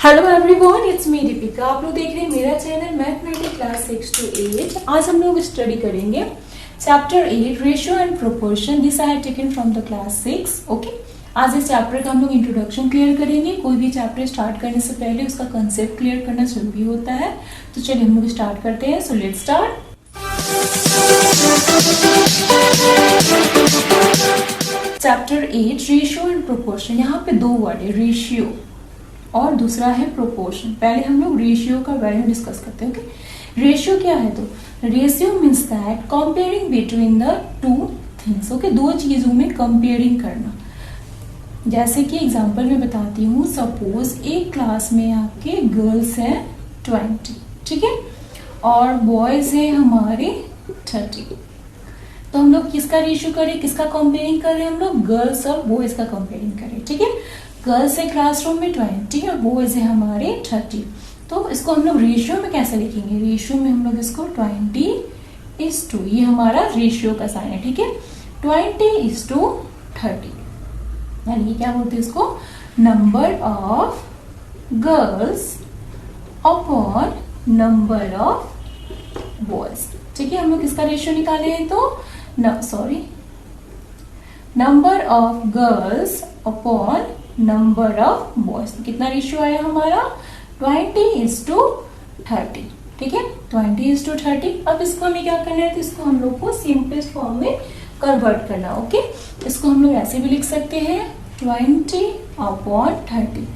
Hello everyone, it's me Deepika. आप लोग देख रहे हैं मेरा चैनल मैथमेटिक्स क्लास 6 to 8। आज हम लोग स्टडी करेंगे chapter 8 ratio and proportion. This I have taken from the class 6। Okay, आज इस चैप्टर का हम लोग इंट्रोडक्शन क्लियर करेंगे। कोई भी चैप्टर स्टार्ट करने से पहले उसका कंसेप्ट क्लियर करना जरूरी होता है। तो चलिए हम लोग स्टार्ट करते हैं। So let's start. Chapter 8 ratio and proportion. यहाँ पे दो वर्ड है, रेशियो और दूसरा है प्रोपोर्शन। पहले हम लोग रेशियो का बारे में डिस्कस करते हैं। ओके, रेशियो क्या है? तो ratio means that comparing between the two things. Okay, दो चीजों में कंपेयरिंग करना। जैसे कि एग्जांपल में बताती हूँ, सपोज एक क्लास में आपके गर्ल्स हैं 20, ठीक है, और बॉयज हैं हमारे 30। तो हम लोग किसका रेशियो करें, किसका कंपेयरिंग कर रहे हैं? हम लोग गर्ल्स और बॉयज का कंपेयरिंग करें। ठीक है, गर्ल्स है क्लासरूम में 20 और बॉयज है हमारे 30। तो इसको हम लोग रेशियो में कैसे लिखेंगे? रेशियो में हम लोग इसको 20:2, ये हमारा रेशियो का साइन है। ठीक है, 20:30, यानी क्या बोलते हैं इसको? Number of girls upon number of boys. ठीक है, हम लोग किसका रेशियो निकाले हैं? तो number of girls upon number of boys. कितना रेशियो आया हमारा? 20:30। ठीक है, 20:30। अब इसको हमें क्या करना है? तो इसको हम लोग को सिंपलेस्ट फॉर्म में कन्वर्ट करना। ओके, इसको हम लोग ऐसे भी लिख सकते हैं 20/30।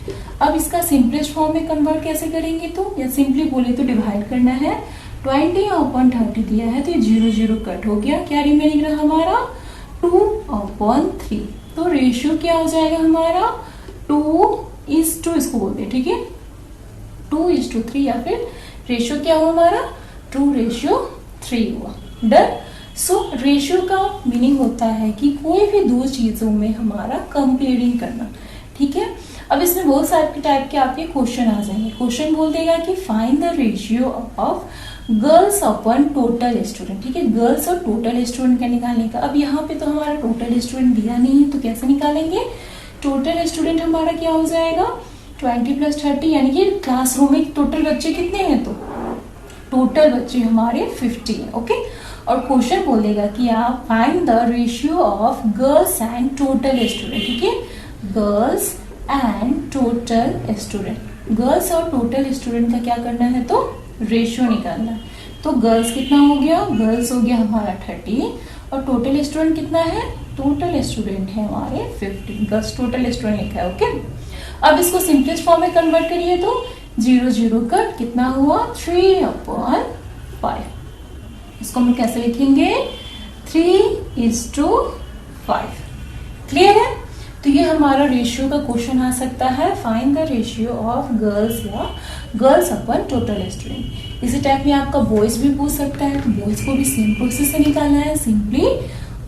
अब इसका सिंपलेस्ट फॉर्म में कन्वर्ट कैसे करेंगे? तो या सिंपली बोले तो डिवाइड करना है। 20/30 दिया है तो ये 0 कट हो गया। क्या रिमेनिंग रहा हमारा? 2/3। तो रेशियो क्या हो जाएगा हमारा? 2:2 इसको बोलते हैं। ठीक है, 2:3, या फिर रेशियो क्या हुआ हमारा? 2:3 हुआ। डन। सो रेशियो का मीनिंग होता है कि कोई भी दो चीजों में हमारा कंपेयरिंग करना। ठीक है, अब इसमें बहुत सारे टाइप के आपके क्वेश्चन आ जाएंगे। क्वेश्चन बोल देगा कि find the ratio of girls upon total student. ठीक है, गर्ल्स और टोटल स्टूडेंट का निकालने का। अब यहाँ पे तो हमारा टोटल स्टूडेंट दिया नहीं है, तो कैसे निकालेंगे? टोटल स्टूडेंट हमारा क्या हो जाएगा? 20 + 30, यानी कि क्लासरूम में टोटल बच्चे कितने हैं? तो टोटल बच्चे हमारे 50 है। ओके, और क्वेश्चन बोलेगा कि आप find the ratio of girls and total student. ठीक है, girls and total student. Girls और टोटल स्टूडेंट का क्या करना है? तो रेशियो निकालना है। तो गर्ल्स कितना हो गया? गर्ल्स हो गया हमारा 30 और टोटल स्टूडेंट कितना है? टोटल स्टूडेंट है हमारे 50। गर्ल्स टोटल स्टूडेंट लिखा है। ओके, अब इसको सिंपलेस्ट फॉर्म में कन्वर्ट करिए तो 0 कट कितना हुआ? 3/5। इसको हम कैसे लिखेंगे? 3:5। क्लियर है? तो ये हमारा रेशियो का क्वेश्चन आ सकता है, find the ratio of girls या गर्ल्स अपॉन टोटल स्टूडेंट। इसी टाइप में आपका बॉयज भी पूछ सकता है, तो बॉयज को भी सेम प्रोसेस से निकालना है। सिंपली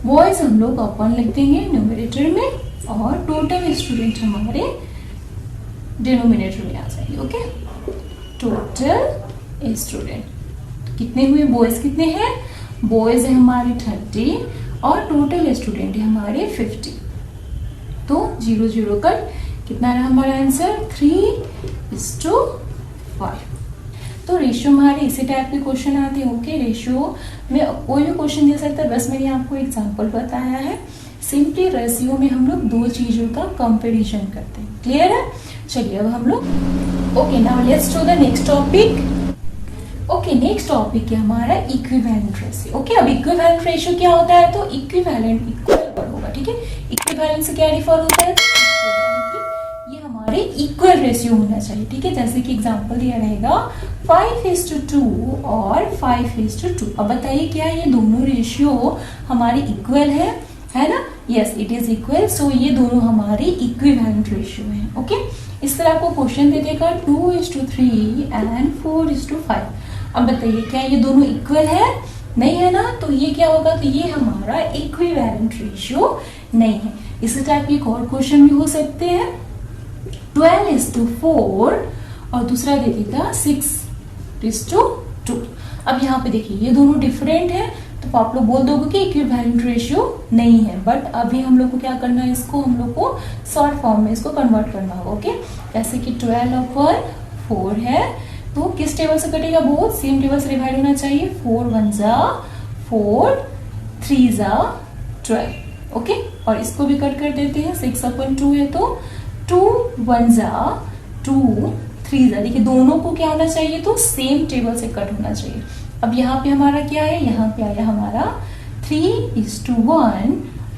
बॉयज हम लोग अपॉन लिख देंगे न्यूमरेटर में और टोटल स्टूडेंट हमारे डिनोमिनेटर में आ जाएंगे। ओके, टोटल स्टूडेंट कितने हुए? बॉयज कितने हैं? बॉयज है हमारे 30 और टोटल स्टूडेंट है हमारे 50। तो 0 कट कितना रहा हमारा आंसर? 3:5। तो रेशियो हमारे इसी टाइप के क्वेश्चन आते हैं। ओके, रेशियो में कोई भी क्वेश्चन दे सकता है, बस मैंने आपको एग्जांपल बताया है। सिंपली रेशियो में हम लोग दो चीजों का कंपैरिजन करते हैं। क्लियर है? चलिए अब हम लोग okay, now let's do the next topic. Okay, next topic है हमारा इक्विवेलेंट रेशियो। ओके, अब इक्विवेलेंट रेशियो क्या होता है? तो इक्विवेलेंट इक्वल होगा। ठीक है, इक्विवेलेंट से क्या रिफर होता है? ये हमारे इक्वल रेशियो होना चाहिए। ठीक है, जैसे कि एग्जांपल दिया रहेगा 5:2 और 5:2। अब बताइए क्या ये दोनों रेशियो हमारे इक्वल है ना? Yes, it is equal. So ये दोनों हमारे इक्विवेलेंट रेशियो है। ओके, इस तरह आपको क्वेश्चन दे देगा 2:3 एंड 4:5। अब बताइए क्या ये दोनों इक्वल है? नहीं है ना? तो ये क्या होगा? तो ये हमारा इक्विवेलेंट रेशियो नहीं है। इसी टाइप के एक और क्वेश्चन भी हो सकते हैं 12:4 और दूसरा दे देगा 6:2। अब यहाँ पे देखिए ये दोनों डिफरेंट है, तो आप लोग बोल दोगे कि इक्विवेलेंट रेशियो नहीं है, बट अभी हम लोग को क्या करना है, इसको हम लोग को शॉर्ट फॉर्म में इसको कन्वर्ट करना होगा। ओके, जैसे कि 12/4 है, तो किस टेबल से कटेगा, बोथ सेम टेबल से डिवाइड होना चाहिए। 4 1 जा 4, 3 जा 12। ओके, और इसको भी कट कर देते हैं। 6/2 है तो 2 1 जा 2, 3 जा, देखिए दोनों को क्या होना चाहिए, तो सेम टेबल से कट होना चाहिए। अब यहाँ पे हमारा क्या है, यहाँ पे आया हमारा 3:1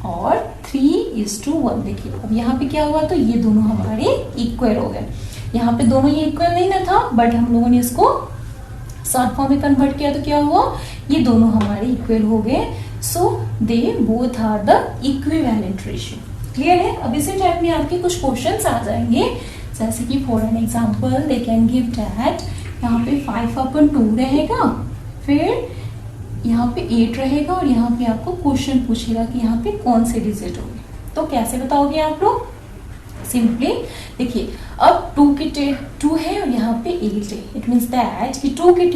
और 3:1। देखिए अब यहाँ पे क्या हुआ, तो ये दोनों हमारे इक्वल हो गए। यहाँ पे दोनों ये इक्वल नहीं ना था, बट हम लोगों ने इसको शॉर्ट फॉर्म में कन्वर्ट किया तो क्या हुआ, ये दोनों हमारे इक्वल हो गए। So they both are the equivalent ratio. Clear है। अब इसी टाइप में आपके कुछ क्वेश्चंस आ जाएंगे, जैसे कि for an example they can give that यहाँ पे 5/2 रहेगा, फिर यहाँ पे 8 रहेगा, और यहाँ पे आपको क्वेश्चन पूछेगा कि यहाँ पे कौन से डिजिट होंगे। तो कैसे बताओगे आप लोग, सिंपली देखिए अब 2 है और यहाँ पे 8 है। इट मीन्स दैट कि 2 के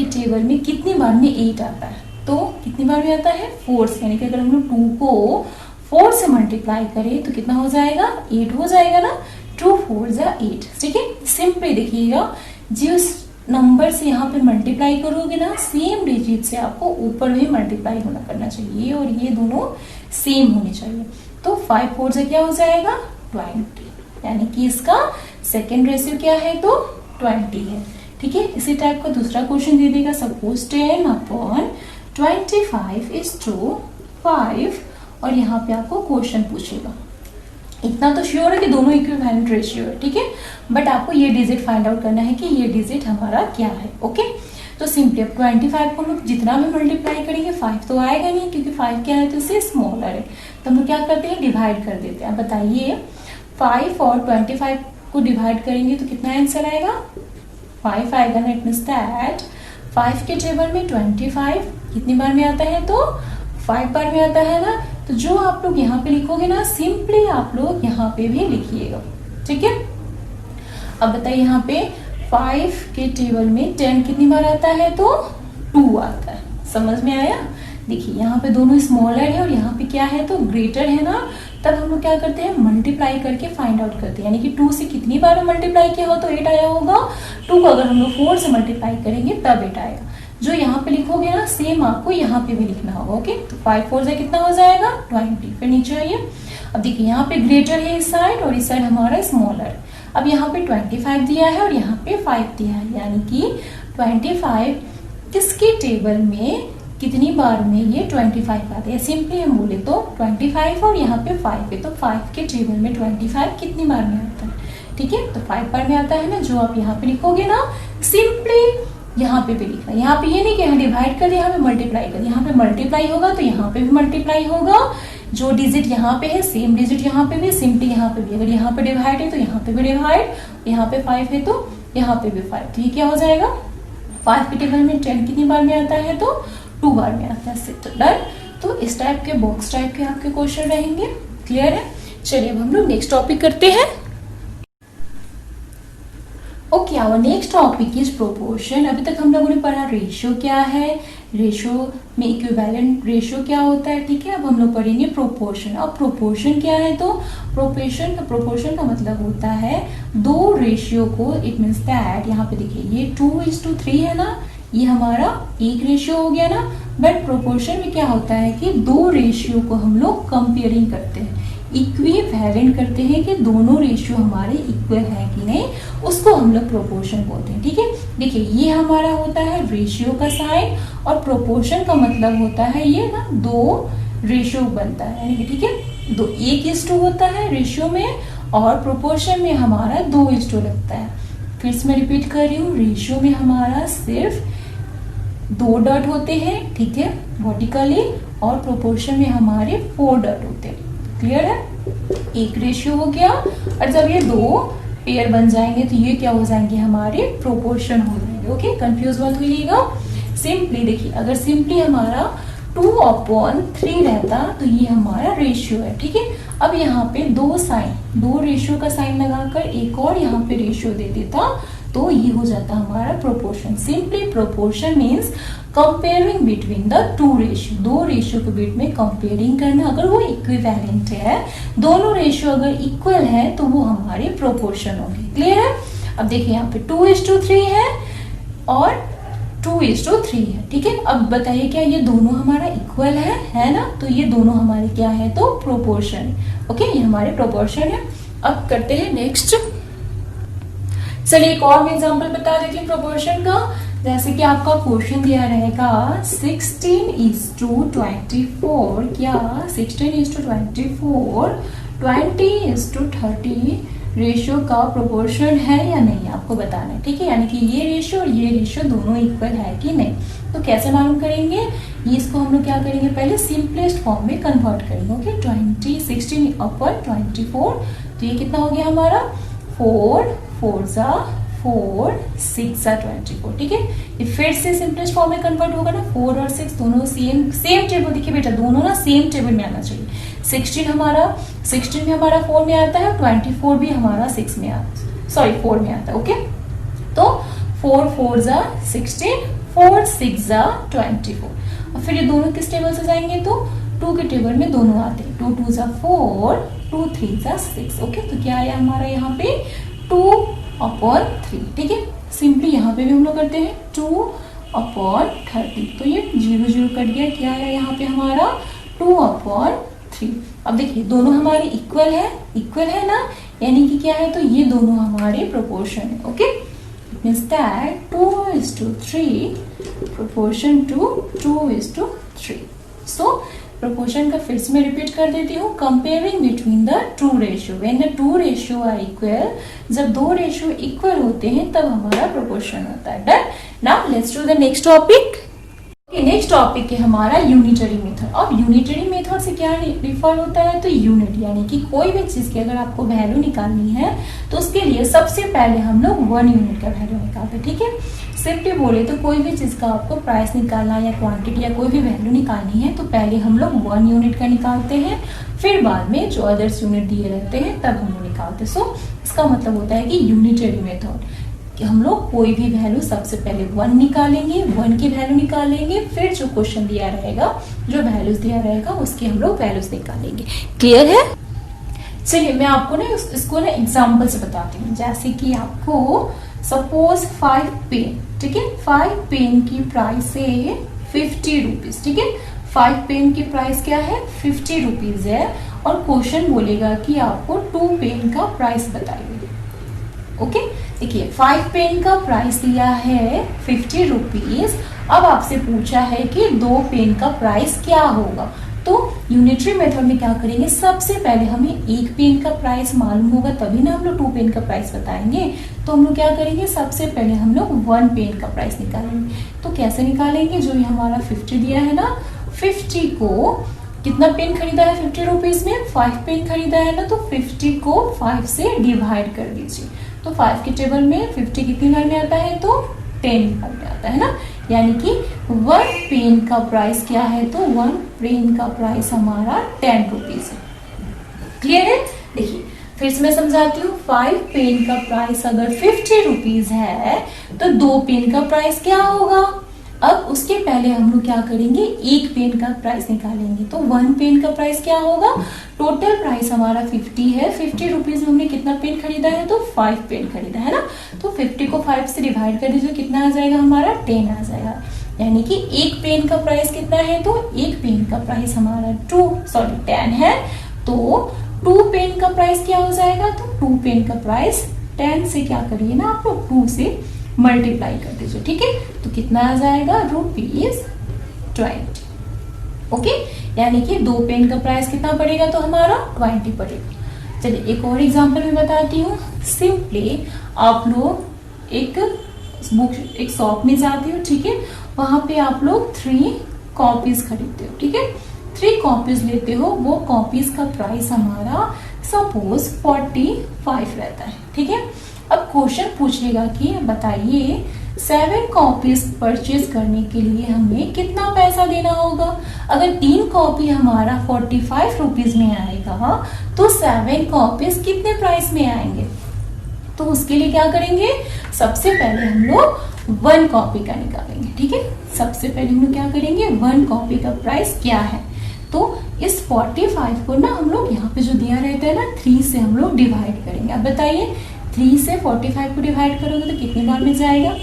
टेबल में कितनी बार में 8 आता है, तो कितनी बार में आता है, 4 से। यानी कि अगर हम लोग 2 को 4 से मल्टीप्लाई करें तो कितना हो जाएगा, 8 हो जाएगा ना। 2 4 जा 8। ठीक है, सिंपली देखिएगा जिस नंबर से यहाँ पे मल्टीप्लाई करोगे ना, सेम डिजिट से आपको ऊपर भी मल्टीप्लाई होना करना चाहिए, और ये दोनों सेम होने चाहिए। तो 5 4 से क्या हो जाएगा, 20। यानी कि इसका सेकेंड रेशियो क्या है, तो 20 है। ठीक है, इसी टाइप का दूसरा क्वेश्चन दे देगा, सपोज 10/25 और यहाँ पे आपको क्वेश्चन पूछेगा। इतना तो श्योर है कि दोनों इक्विवेलेंट रेशियो है। ठीक है, बट आपको ये डिजिट फाइंड आउट करना है कि ये डिजिट हमारा क्या है। ओके, तो सिंपली अब 25 को हम लोग जितना भी मल्टीप्लाई करेंगे 5 तो आएगा नहीं, क्योंकि 5 क्या है, तो इससे स्मॉलर है। तो हम लोग क्या करते हैं, डिवाइड कर देते हैं। बताइए 5 और 25 को डिवाइड करेंगे तो कितना आंसर आएगा, 5 आएगा ना। इट मीन्स दैट 5 के टेबल में 25 कितनी बार में आता है, तो 5 बार में आता है ना। तो जो आप लोग यहाँ पे लिखोगे ना, सिंपली आप लोग यहाँ पे भी लिखिएगा। ठीक है, अब बताइए यहाँ पे 5 के टेबल में 10 कितनी बार आता है, तो 2 आता है। समझ में आया। देखिए यहाँ पे दोनों स्मॉलर है और यहाँ पे क्या है, तो ग्रेटर है ना। तब हम लोग क्या करते हैं, मल्टीप्लाई करके फाइंड आउट करते हैं। यानी कि 2 से कितनी बार मल्टीप्लाई किया हो तो 8 आया होगा। 2 को अगर हम लोग 4 से मल्टीप्लाई करेंगे तब 8 आएगा। जो यहाँ पे लिखोगे ना, सेम आपको यहाँ पे भी लिखना होगा। ओके, तो 5 4 से कितना हो जाएगा, 20। फिर नीचे आइए, अब देखिए यहाँ पे ग्रेटर है इस साइड और इस साइड हमारा स्मॉलर। अब यहाँ पे 25 दिया है और यहाँ पे 5 दिया है, यानी कि 25 किसके टेबल में कितनी बार में ये 25 आते हैं। सिंपली हम बोले तो 25 और यहाँ पे 5 है, तो 5 के टेबल में 25 कितनी बार में आता है। ठीक है, तो 5 बार में आता है ना। जो आप यहाँ पे लिखोगे ना, सिंपली यहाँ पे भी लिखना। यहाँ पे ये नहीं कि डिवाइड कर, यहाँ पे मल्टीप्लाई कर। यहाँ पे मल्टीप्लाई होगा तो यहाँ पे भी मल्टीप्लाई होगा। जो डिजिट यहाँ पे है सेम डिजिट यहाँ पे भी, सिंपली यहाँ पे भी। अगर यहाँ पे डिवाइड है तो यहाँ पे भी डिवाइड, यहाँ पे 5 है तो यहाँ पे भी 5। तो ये क्या हो जाएगा, 5 के टेबल में 10 कितनी बार में आता है, तो 2 बार में आता है। डन। तो इस टाइप के बॉक्स टाइप के आपके क्वेश्चन रहेंगे। क्लियर है। चलिए अब हम लोग नेक्स्ट टॉपिक करते हैं। Okay, our next topic is proportion. अभी तक हम लोगों ने पढ़ा रेशियो क्या है, रेशियो में इक्विवेलेंट रेशियो क्या होता है। ठीक है, अब हम लोग पढ़ेंगे प्रोपोर्शन। अब प्रोपोर्शन क्या है, तो प्रोपोर्शन का मतलब होता है दो रेशियो को। इट मीन्स दैट यहाँ पे देखिए ये 2:3 है ना, ये हमारा एक रेशियो हो गया ना। बट प्रोपोर्शन में क्या होता है कि दो रेशियो को हम लोग कंपेयरिंग करते हैं, इक्विवेलेंट करते हैं कि दोनों रेशियो हमारे इक्वल है कि नहीं, उसको हम लोग प्रोपोर्शन बोलते हैं। ठीक है, देखिए ये हमारा होता है रेशियो का साइन, और प्रोपोर्शन का मतलब होता है ये ना दो रेशियो बनता है। यानी कि ठीक है, 1:2 होता है रेशियो में, और प्रोपोर्शन में हमारा 2:2 लगता है। फिर से मैं रिपीट कर रही हूँ, रेशियो में हमारा सिर्फ 2 डॉट होते हैं, ठीक है, वर्टिकली, और प्रोपोर्शन में हमारे 4 डॉट होते हैं। क्लियर है। एक रेशियो हो गया, और जब ये दो पेयर बन जाएंगे तो ये क्या हो जाएंगे, हमारे प्रोपोर्शन हो जाएंगे। ओके, कंफ्यूज मत होइएगा। सिंपली देखिए, अगर सिंपली हमारा 2/3 रहता तो ये हमारा रेशियो है। ठीक है, अब यहाँ पे दो रेशियो का साइन लगाकर एक और यहाँ पे रेशियो दे देता तो ये हो जाता है हमारा proportion. Simply proportion means comparing between the two ratio, दो रेशियो के बीच में कंपेयरिंग करना। अगर वो इक्विवेलेंट है, दोनों रेशियो अगर इक्वल है तो वो हमारे प्रोपोर्शन होंगे। क्लियर है? अब देखिए यहाँ पे 2:3 है और 2:3 है, ठीक है। अब बताइए क्या ये दोनों हमारा इक्वल है ना? तो ये दोनों हमारे क्या है? तो प्रोपोर्शन। ओके, ये हमारे प्रोपोर्शन है। अब करते हैं नेक्स्ट। चलिए एक और एग्जांपल बता देती हूँ प्रोपोर्शन का। जैसे कि आपका क्वेश्चन दिया रहेगा 16:24, क्या 16:24 20:30 रेशियो का प्रोपोर्शन है या नहीं, आपको बताना है, ठीक है। यानी कि ये रेशियो और ये रेशियो दोनों इक्वल है कि नहीं। तो कैसे मालूम करेंगे? ये इसको हम लोग क्या करेंगे? पहले सिंपलेस्ट फॉर्म में कन्वर्ट करेंगे। ओके, 16/24, तो ये कितना हो गया हमारा? 4 4 4 6 24, ठीक है। ये फिर से सिंपलेस्ट फॉर्म में कन्वर्ट होगा ना। 4 और 6 दोनों सेम टेबल, देखिए बेटा दोनों ना सेम टेबल में आना चाहिए। 16 भी हमारा 4 में आता है, 24 भी हमारा 6 में आता है, सॉरी 4 में आता है। ओके, तो 4 4 16, 4 6 24। और फिर ये दोनों किस टेबल से जाएंगे? तो 2 के टेबल में दोनों आते हैं। 2 2 4, 2 3 6। ओके, तो क्या आया हमारा यहाँ पे? 2/3, ठीक है। सिंपली यहाँ पे भी हम लोग करते हैं 2/30, तो ये 0 0 कट गया। क्या आया यहाँ पे हमारा? 2/3। अब देखिए दोनों हमारे इक्वल है ना, यानी कि क्या है? तो ये दोनों हमारे प्रोपोर्शन है। Okay, it means that 2:3 proportion to 2:3। So proportion का फिर से मैं रिपीट कर देती हूँ। Comparing between the two ratio, when the two ratio are equal, जब दो रेशियो इक्वल होते हैं तब हमारा प्रोपोर्शन होता है। Done. Now let's do the next topic. Next topic है हमारा यूनिटरी मेथड। अब यूनिटरी मेथड से क्या रिफर होता है? तो यूनिट, यानी कि कोई भी चीज की अगर आपको वैल्यू निकालनी है तो उसके लिए सबसे पहले हम लोग 1 यूनिट का वैल्यू निकालते हैं, ठीक है। सिंपली बोले तो कोई भी चीज का आपको प्राइस निकालना या क्वांटिटी या कोई भी वैल्यू निकालनी है तो पहले हम लोग 1 यूनिट का निकालते हैं, फिर बाद में जो अदर्स यूनिट दिए रहते हैं तब हम लोग निकालते हैं। सो इसका मतलब होता है कि यूनिटरी मेथड कि हम लोग कोई भी वैल्यू सबसे पहले 1 निकालेंगे, 1 की वैल्यू निकालेंगे, फिर जो क्वेश्चन दिया रहेगा, जो वैल्यूज दिया रहेगा उसके हम लोग वैल्यूज निकालेंगे। क्लियर है? चलिए मैं आपको ना इसको ना एग्जाम्पल से बताती हूँ। जैसे कि आपको सपोज 5 पेन, ठीक है, 5 पेन की प्राइस है 50 रुपीज, ठीक है। 5 पेन की प्राइस क्या है? 50 रुपीज है और क्वेश्चन बोलेगा कि आपको 2 पेन का प्राइस बताइए। ओके, देखिए 5 पेन का प्राइस दिया है 50 रुपीज। अब आपसे पूछा है कि 2 पेन का प्राइस क्या होगा। तो यूनिटरी मेथड में क्या करेंगे? सबसे पहले हमें 1 पेन का प्राइस मालूम होगा तभी ना हम लोग 2 पेन का प्राइस बताएंगे। तो हम लोग क्या करेंगे? सबसे पहले हम लोग 1 पेन का प्राइस निकालेंगे। तो कैसे निकालेंगे? जो ये हमारा 50 दिया है ना, 50 को कितना पेन खरीदा है 50 रुपीज में? 5 पेन खरीदा है ना, तो 50 को 5 से डिवाइड कर दीजिए। तो 5 के टेबल में 50 कितनी बार में आता है? तो 10 बार में आता है ना। यानी कि 1 पेन का प्राइस क्या है? तो 1 पेन का प्राइस हमारा 10 रुपीज है। क्लियर है? देखिए फिर से मैं समझाती हूँ। 5 पेन का प्राइस अगर 50 रुपीज है तो 2 पेन का प्राइस क्या होगा? अब उसके पहले हम लोग क्या करेंगे? 1 पेन का प्राइस निकालेंगे। तो 1 पेन का प्राइस क्या होगा? टोटल प्राइस हमारा 50 है। 50 रुपीज में हमने कितना पेन खरीदा है? तो 5 पेन खरीदा है ना। तो 50 को 5 से डिवाइड कर दीजिए, कितना आ जाएगा हमारा? 10 आ जाएगा। यानी कि 1 पेन का प्राइस कितना है? तो 1 पेन का प्राइस हमारा 10 है। तो 2 पेन का प्राइस क्या हो जाएगा? तो 2 पेन का प्राइस 10 से क्या करिए ना आप लोग, 2 से मल्टीप्लाई कर दीजिए, ठीक है। तो कितना आ जाएगा? ₹20। ओके, यानी कि 2 पेन का प्राइस कितना पड़ेगा? तो हमारा 20 पड़ेगा। चलिए एक और एग्जांपल में बताती हूँ। सिंपली आप लोग एक शॉप में जाते हो, ठीक है। वहां पे आप लोग 3 कॉपीज खरीदते हो, ठीक है। 3 कॉपीज लेते हो। वो कॉपीज का प्राइस हमारा सपोज 45 रहता है, ठीक है। अब क्वेश्चन पूछेगा कि बताइए 7 कॉपीज परचेज करने के लिए हमें कितना पैसा देना होगा। अगर 3 कॉपी हमारा 45 रुपीज में आएगा तो 7 कॉपीज कितने प्राइस में आएंगे? तो उसके लिए क्या करेंगे, सबसे पहले हम लोग 1 कॉपी का निकालेंगे। ठीक है, सबसे पहले हम लोग क्या करेंगे, 1 कॉपी का प्राइस क्या है। तो इस 45 को ना हम लोग यहाँ पे जो दिया रहता है ना 3 से हम लोग डिवाइड करेंगे। अब बताइए 3 से 45 को डिवाइड करोगे तो कितनी बार में जाएगा,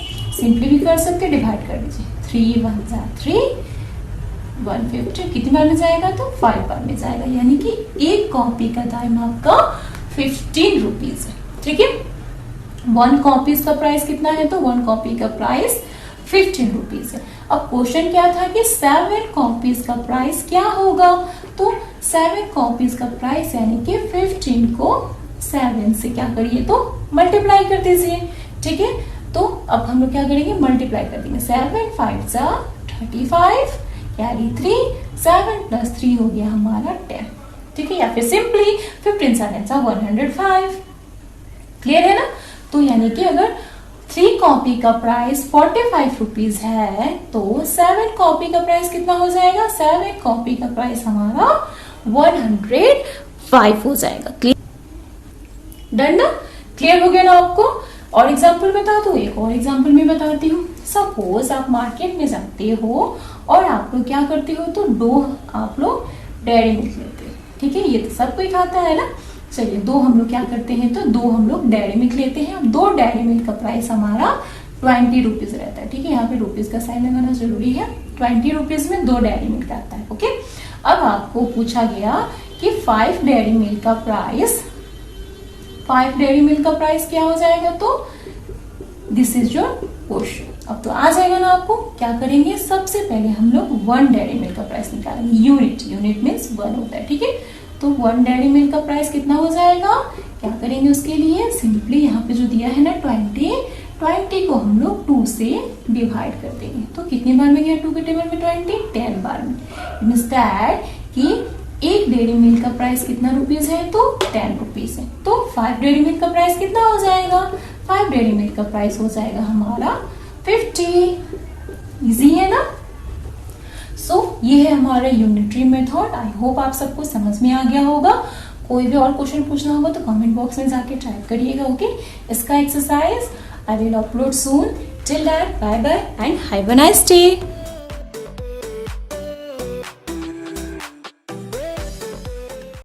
सिंपली भी कर सकते, डिवाइड कर दीजिए। 3 1 जा 3, 150 कितनी बार में जाएगा, तो 5 बार में जाएगा, यानी कि 1 कॉपी का दाम आपका 15 रुपीज है। ठीक है, 1 कॉपीज का प्राइस कितना है, तो 1 कॉपी का प्राइस 15 रुपीज है। अब क्वेश्चन क्या था कि 7 कॉपीज का प्राइस क्या होगा, तो 7 कॉपीज का प्राइस यानी कि 15 को 7 से क्या करिए, तो मल्टीप्लाई कर दीजिए। ठीक है, तो अब हम लोग क्या करेंगे, मल्टीप्लाई कर देंगे। 7 5 जा 35, कैरी 3, 7 + 3 हो गया हमारा 10। ठीक है, या फिर सिंपली 15 7 जा 105। क्लियर है ना। तो यानी कि अगर 3 कॉपी का प्राइस 45 रुपीज है तो 7 कॉपी का प्राइस कितना हो जाएगा, 7 कॉपी का प्राइस हमारा 105 हो जाएगा। क्लियर, डन ना, क्लियर हो गया ना आपको। और एग्जाम्पल बता दो, एक और एग्जाम्पल में बताती हूँ। सपोज आप मार्केट में जाते हो और आप लोग क्या करते हो, तो 2 आप लोग डेयरी मिल्क लेते हो। ठीक है, ये तो सब कोई खाता है ना। चलिए 2 हम लोग क्या करते हैं, तो 2 हम लोग डेयरी मिल्क लेते हैं। अब 2 डेयरी मिल्क का प्राइस हमारा 20 रुपीज रहता है। ठीक है, यहाँ पे रुपीज का साइन लगाना जरूरी है। 20 रुपीज में 2 डेयरी मिल्क आता है। ओके, अब आपको पूछा गया कि 5 डेयरी मिल्क का प्राइस, 5 डेयरी मिल्क का प्राइस क्या हो जाएगा, तो दिस इज योर क्वेश्चन। अब तो आ जाएगा ना आपको। क्या करेंगे, सबसे पहले हम लोग 1 डेयरी मिल्क का प्राइस निकालेंगे। यूनिट मीन्स 1 होता है। ठीक है, तो 1 डेयरी मिल्क का प्राइस कितना हो जाएगा, क्या करेंगे उसके लिए, सिंपली यहाँ पे जो दिया है ना 20 को हम लोग 2 से डिवाइड कर देंगे। तो कितनी बार में गया 2 के टेबल में 20, 10 बार में। मीन्स दैट कि 1 डेयरी मिल्क का प्राइस कितना रुपीज है, तो 10 रुपीज है। तो 5 डेयरी मिल्क का प्राइस कितना हो जाएगा, 5 डेयरी मिल्क का प्राइस हो जाएगा हमारा 50। इजी है ना। सो ये है हमारा यूनिटरी मेथड। आई होप आप सबको समझ में आ गया होगा। कोई भी और क्वेश्चन पूछना होगा तो कमेंट बॉक्स में जाके टाइप करिएगा। ओके, इसका exercise I will upload soon. Till that, bye bye and have a nice day.